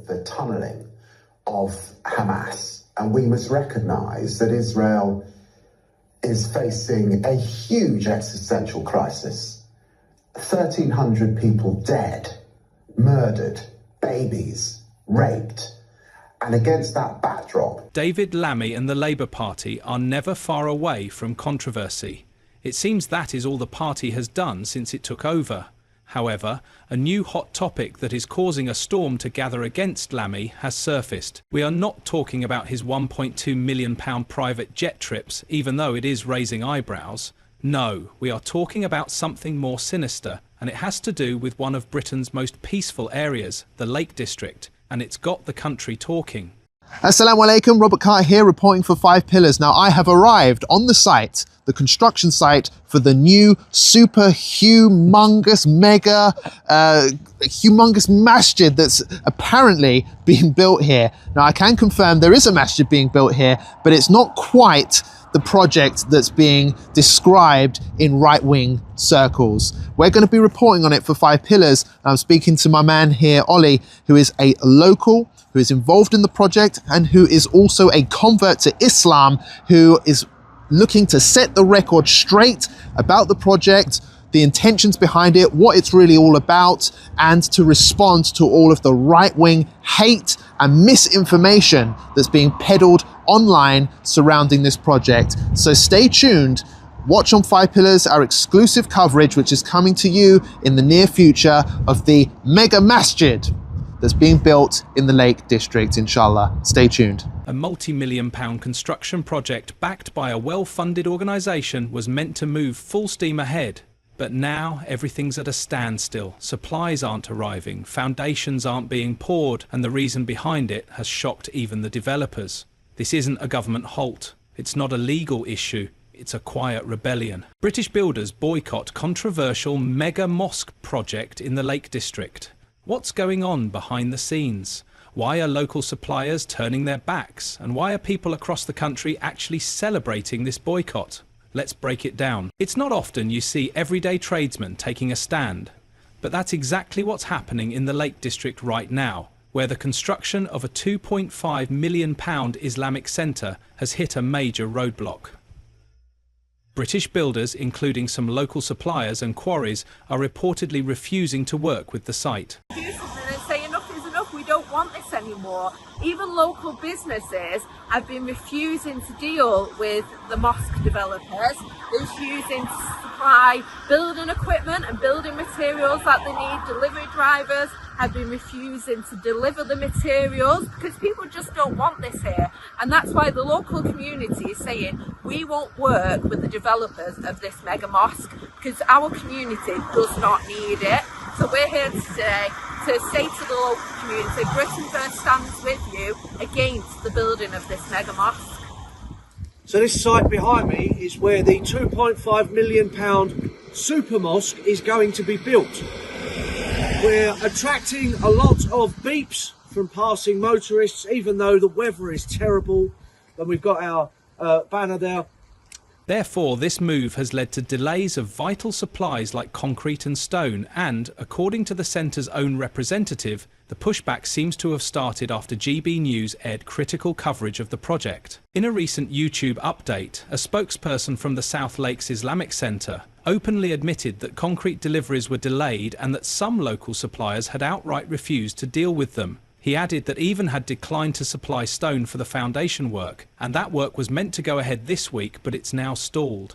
the tunnelling of Hamas. And we must recognise that Israel is facing a huge existential crisis. 1,300 people dead, murdered, babies raped. And against that backdrop, David Lammy and the Labour Party are never far away from controversy. It seems that is all the party has done since it took over. However, a new hot topic that is causing a storm to gather against Lammy has surfaced. We are not talking about his £1.2 million private jet trips, even though it is raising eyebrows. No, we are talking about something more sinister, and it has to do with one of Britain's most peaceful areas, the Lake District, and it's got the country talking. Assalamu alaikum, Robert Carter here reporting for 5 Pillars. Now I have arrived on the site, the construction site for the new super humongous mega humongous masjid that's apparently being built here. Now I can confirm there is a masjid being built here, but it's not quite the project that's being described in right-wing circles. We're going to be reporting on it for 5 Pillars. I'm speaking to my man here, Ollie, who is a local, who is involved in the project and who is also a convert to Islam, who is looking to set the record straight about the project, the intentions behind it, what it's really all about, and to respond to all of the right-wing hate and misinformation that's being peddled online surrounding this project. So stay tuned, watch on 5 Pillars our exclusive coverage, which is coming to you in the near future, of the mega masjid that's being built in the Lake District, inshallah. Stay tuned. A multi-million pound construction project backed by a well-funded organisation was meant to move full steam ahead. But now everything's at a standstill. Supplies aren't arriving, foundations aren't being poured, and the reason behind it has shocked even the developers. This isn't a government halt. It's not a legal issue. It's a quiet rebellion. British builders boycott controversial mega mosque project in the Lake District. What's going on behind the scenes? Why are local suppliers turning their backs? And why are people across the country actually celebrating this boycott? Let's break it down. It's not often you see everyday tradesmen taking a stand, but that's exactly what's happening in the Lake District right now, where the construction of a £2.5 million Islamic centre has hit a major roadblock. British builders, including some local suppliers and quarries, are reportedly refusing to work with the site. And say enough is enough, we don't want this anymore. Even local businesses have been refusing to deal with the mosque developers. They're refusing to supply building equipment and building materials that they need. Delivery drivers have been refusing to deliver the materials because people just don't want this here. And that's why the local community is saying we won't work with the developers of this mega mosque because our community does not need it. So we're here today to say to the local community, Britain First stands with you against the building of this mega mosque. So this site behind me is where the £2.5 million super mosque is going to be built. We're attracting a lot of beeps from passing motorists, even though the weather is terrible. And we've got our banner there. Therefore, this move has led to delays of vital supplies like concrete and stone, and, according to the centre's own representative, the pushback seems to have started after GB News aired critical coverage of the project. In a recent YouTube update, a spokesperson from the South Lakes Islamic Centre openly admitted that concrete deliveries were delayed and that some local suppliers had outright refused to deal with them. He added that even had declined to supply stone for the foundation work, and that work was meant to go ahead this week, but it's now stalled.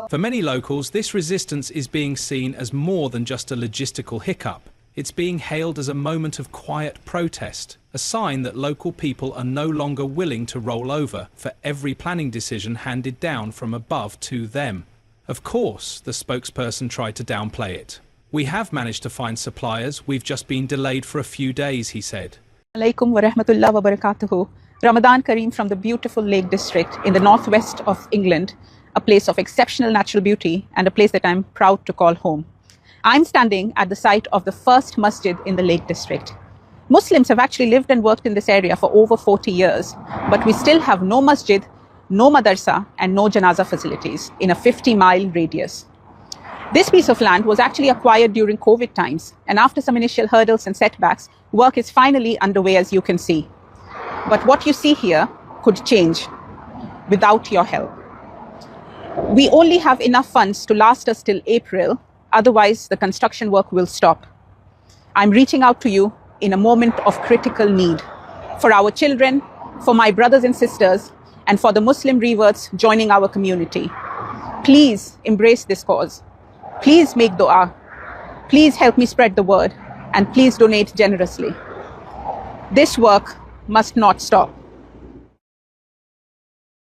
For many locals, this resistance is being seen as more than just a logistical hiccup. It's being hailed as a moment of quiet protest, a sign that local people are no longer willing to roll over for every planning decision handed down from above to them. Of course, the spokesperson tried to downplay it. We have managed to find suppliers, we've just been delayed for a few days, he said. Alaikum wa rahmatullah wa barakatuhu. Ramadan Kareem from the beautiful Lake District in the northwest of England, a place of exceptional natural beauty and a place that I'm proud to call home. I'm standing at the site of the first masjid in the Lake District. Muslims have actually lived and worked in this area for over 40 years, but we still have no masjid, no madrasa, and no janaza facilities in a 50-mile radius. This piece of land was actually acquired during COVID times, and after some initial hurdles and setbacks, work is finally underway, as you can see. But what you see here could change without your help. We only have enough funds to last us till April, otherwise the construction work will stop. I'm reaching out to you in a moment of critical need for our children, for my brothers and sisters, and for the Muslim reverts joining our community. Please embrace this cause. Please make dua. Please help me spread the word, and please donate generously. This work must not stop.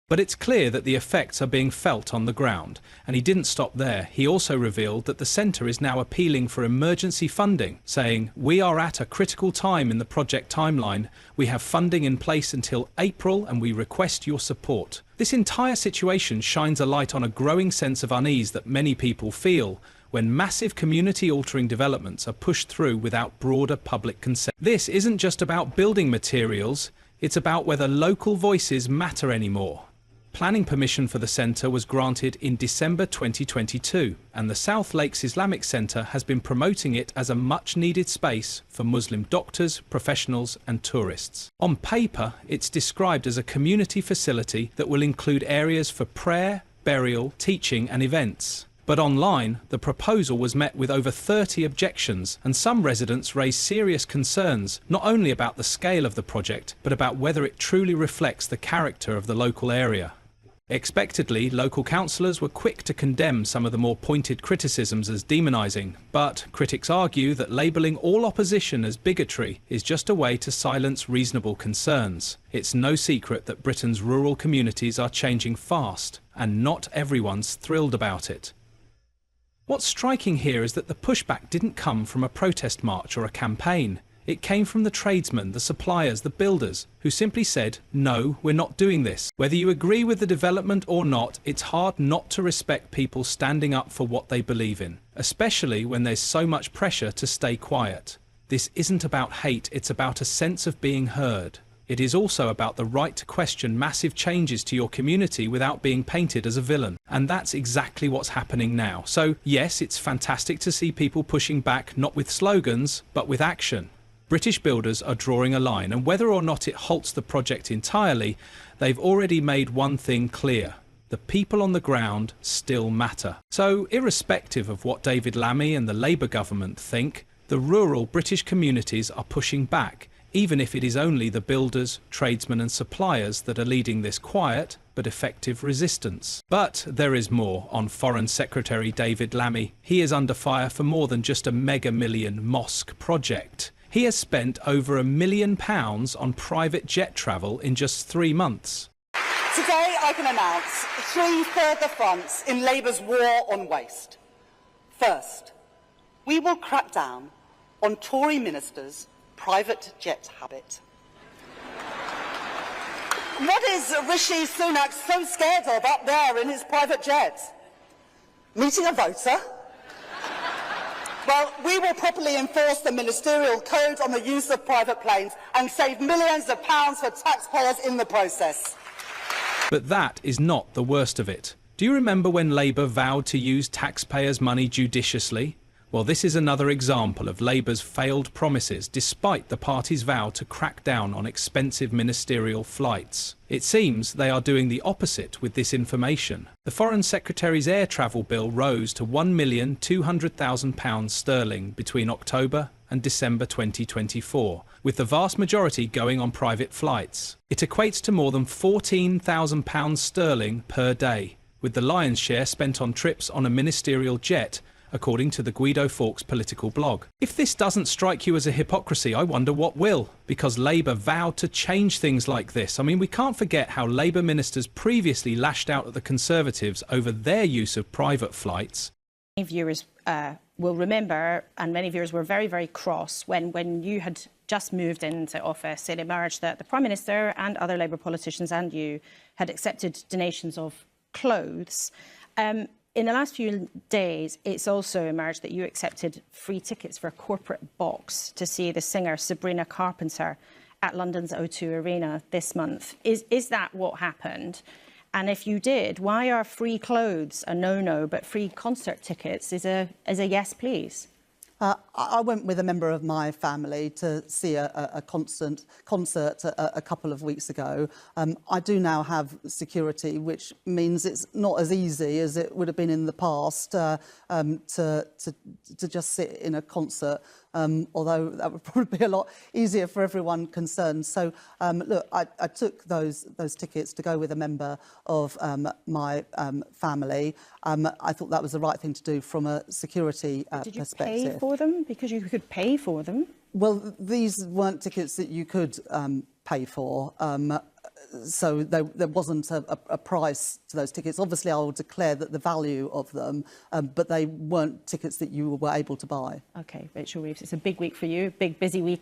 But it's clear that the effects are being felt on the ground, and he didn't stop there. He also revealed that the centre is now appealing for emergency funding, saying, "We are at a critical time in the project timeline. We have funding in place until April, and we request your support." This entire situation shines a light on a growing sense of unease that many people feel when massive community-altering developments are pushed through without broader public consent. This isn't just about building materials, it's about whether local voices matter anymore. Planning permission for the centre was granted in December 2022, and the South Lakes Islamic Centre has been promoting it as a much-needed space for Muslim doctors, professionals and tourists. On paper, it's described as a community facility that will include areas for prayer, burial, teaching and events. But online, the proposal was met with over 30 objections, and some residents raised serious concerns, not only about the scale of the project, but about whether it truly reflects the character of the local area. Expectedly, local councillors were quick to condemn some of the more pointed criticisms as demonising, but critics argue that labelling all opposition as bigotry is just a way to silence reasonable concerns. It's no secret that Britain's rural communities are changing fast, and not everyone's thrilled about it. What's striking here is that the pushback didn't come from a protest march or a campaign. It came from the tradesmen, the suppliers, the builders, who simply said, "No, we're not doing this." Whether you agree with the development or not, it's hard not to respect people standing up for what they believe in, especially when there's so much pressure to stay quiet. This isn't about hate, it's about a sense of being heard. It is also about the right to question massive changes to your community without being painted as a villain. And that's exactly what's happening now. So yes, it's fantastic to see people pushing back, not with slogans, but with action. British builders are drawing a line, and whether or not it halts the project entirely, they've already made one thing clear. The people on the ground still matter. So, irrespective of what David Lammy and the Labour government think, the rural British communities are pushing back, even if it is only the builders, tradesmen and suppliers that are leading this quiet but effective resistance. But there is more on Foreign Secretary David Lammy. He is under fire for more than just a mega-million mosque project. He has spent over £1 million on private jet travel in just 3 months. Today I can announce 3 further fronts in Labour's war on waste. First, we will crack down on Tory ministers' private jet habit. What is Rishi Sunak so scared of up there in his private jet? Meeting a voter? Well, we will properly enforce the ministerial code on the use of private planes and save millions of pounds for taxpayers in the process. But that is not the worst of it. Do you remember when Labour vowed to use taxpayers' money judiciously? Well, this is another example of Labour's failed promises despite the party's vow to crack down on expensive ministerial flights. It seems they are doing the opposite with this information. The Foreign Secretary's air travel bill rose to £1,200,000 sterling between October and December 2024, with the vast majority going on private flights. It equates to more than £14,000 sterling per day, with the lion's share spent on trips on a ministerial jet, according to the Guido Fawkes political blog. If this doesn't strike you as a hypocrisy, I wonder what will, because Labour vowed to change things like this. I mean, we can't forget how Labour ministers previously lashed out at the Conservatives over their use of private flights. Many viewers will remember, and many viewers were very, very cross when you had just moved into office. It emerged that the Prime Minister and other Labour politicians and you had accepted donations of clothes. In the last few days, it's also emerged that you accepted free tickets for a corporate box to see the singer Sabrina Carpenter at London's O2 Arena this month. Is that what happened? And if you did, why are free clothes a no-no, but free concert tickets is a yes, please? I went with a member of my family to see a concert a couple of weeks ago. I do now have security, which means it's not as easy as it would have been in the past to just sit in a concert, although that would probably be a lot easier for everyone concerned. So, look, I took those tickets to go with a member of my family. I thought that was the right thing to do from a security perspective. Did you pay for them? Because you could pay for them. Well, these weren't tickets that you could pay for. So there wasn't a price to those tickets. Obviously, I will declare that the value of them, but they weren't tickets that you were able to buy. OK, Rachel Reeves, it's a big week for you, big, busy week.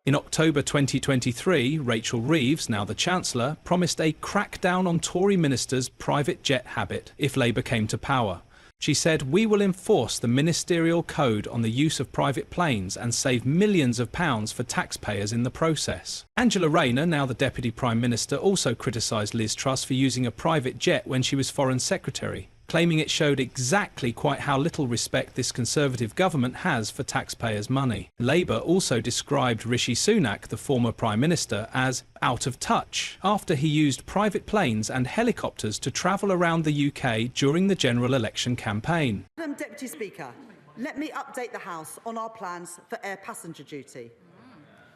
In October 2023, Rachel Reeves, now the Chancellor, promised a crackdown on Tory ministers' private jet habit if Labour came to power. She said, "We will enforce the ministerial code on the use of private planes and save millions of pounds for taxpayers in the process." Angela Rayner, now the Deputy Prime Minister, also criticised Liz Truss for using a private jet when she was Foreign Secretary, claiming it showed exactly quite how little respect this Conservative government has for taxpayers' money. Labour also described Rishi Sunak, the former Prime Minister, as out of touch after he used private planes and helicopters to travel around the UK during the general election campaign. Madam Deputy Speaker, let me update the House on our plans for air passenger duty.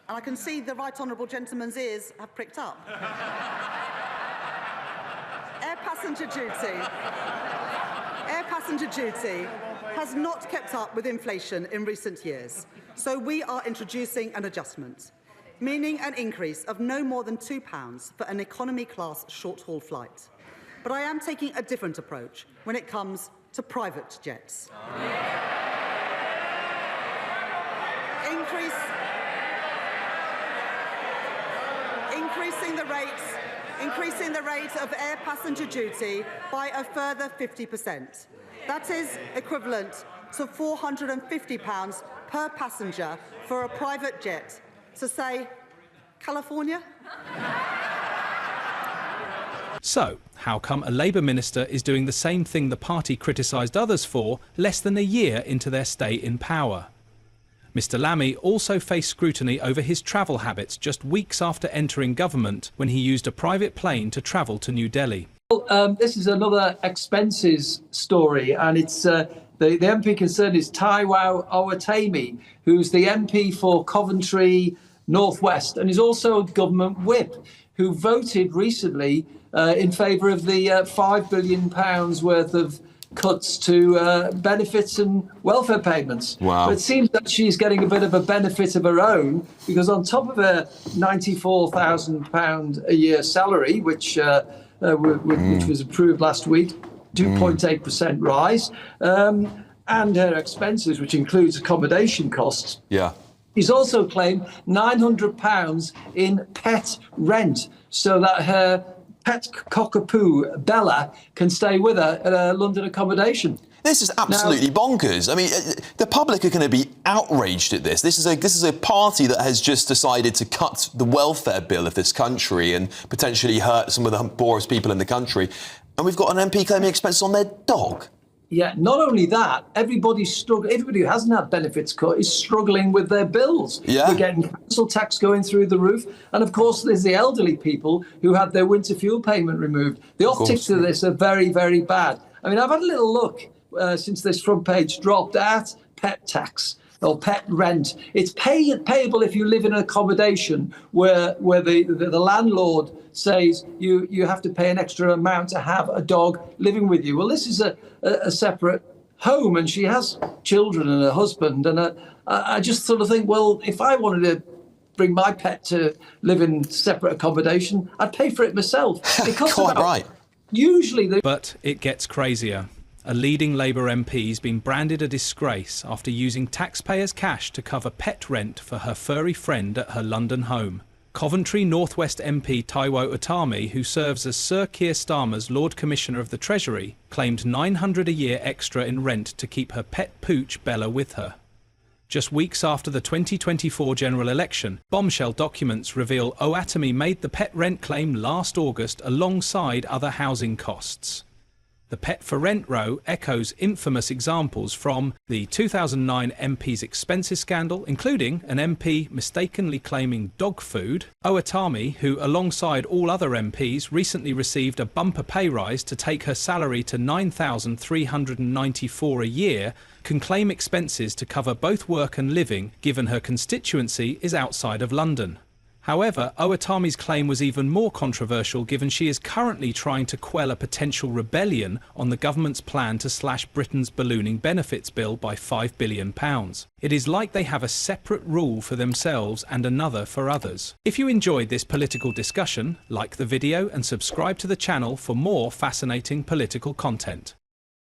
And I can see the right honourable gentleman's ears have pricked up. Air passenger duty has not kept up with inflation in recent years, so we are introducing an adjustment, meaning an increase of no more than £2 for an economy-class short-haul flight. But I am taking a different approach when it comes to private jets. Increasing the rate of air passenger duty by a further 50%. That is equivalent to £450 per passenger for a private jet to, say, California. So, how come a Labour minister is doing the same thing the party criticised others for less than a year into their stay in power? Mr Lammy also faced scrutiny over his travel habits just weeks after entering government, when he used a private plane to travel to New Delhi. Well, this is another expenses story, and it's the MP concerned is Taiwo Owatemi, who's the MP for Coventry North West, and is also a government whip, who voted recently in favour of the £5 billion worth of cuts to benefits and welfare payments. Wow. But it seems that she's getting a bit of a benefit of her own, because on top of her £94,000 a year salary, which was approved last week, 2.8% rise, and her expenses, which includes accommodation costs. Yeah. He's also claimed £900 in pet rent, so that her pet cockapoo, Bella, can stay with her at a London accommodation. This is absolutely bonkers. I mean, the public are going to be outraged at this. This is a party that has just decided to cut the welfare bill of this country and potentially hurt some of the poorest people in the country. And we've got an MP claiming expenses on their dog. Yeah, not only that, everybody's struggling. Everybody who hasn't had benefits cut is struggling with their bills. Yeah. We're getting council tax going through the roof. And of course, there's the elderly people who had their winter fuel payment removed. The optics of this are very, very bad. I mean, I've had a little look since this front page dropped at pet tax or pet rent. It's payable if you live in an accommodation where the landlord says you have to pay an extra amount to have a dog living with you. Well, this is a separate home, and she has children and a husband. And I just sort of think, well, if I wanted to bring my pet to live in separate accommodation, I'd pay for it myself. Quite right. But it gets crazier. A leading Labour MP has been branded a disgrace after using taxpayers' cash to cover pet rent for her furry friend at her London home. Coventry North West MP Taiwo Utami, who serves as Sir Keir Starmer's Lord Commissioner of the Treasury, claimed $900 a year extra in rent to keep her pet pooch Bella with her. Just weeks after the 2024 general election, bombshell documents reveal Utami made the pet rent claim last August alongside other housing costs. The pet for rent row echoes infamous examples from the 2009 MP's expenses scandal, including an MP mistakenly claiming dog food. Utami, who alongside all other MPs recently received a bumper pay rise to take her salary to $9,394 a year, can claim expenses to cover both work and living, given her constituency is outside of London. However, Utami's claim was even more controversial given she is currently trying to quell a potential rebellion on the government's plan to slash Britain's ballooning benefits bill by £5 billion. It is like they have a separate rule for themselves and another for others. If you enjoyed this political discussion, like the video and subscribe to the channel for more fascinating political content.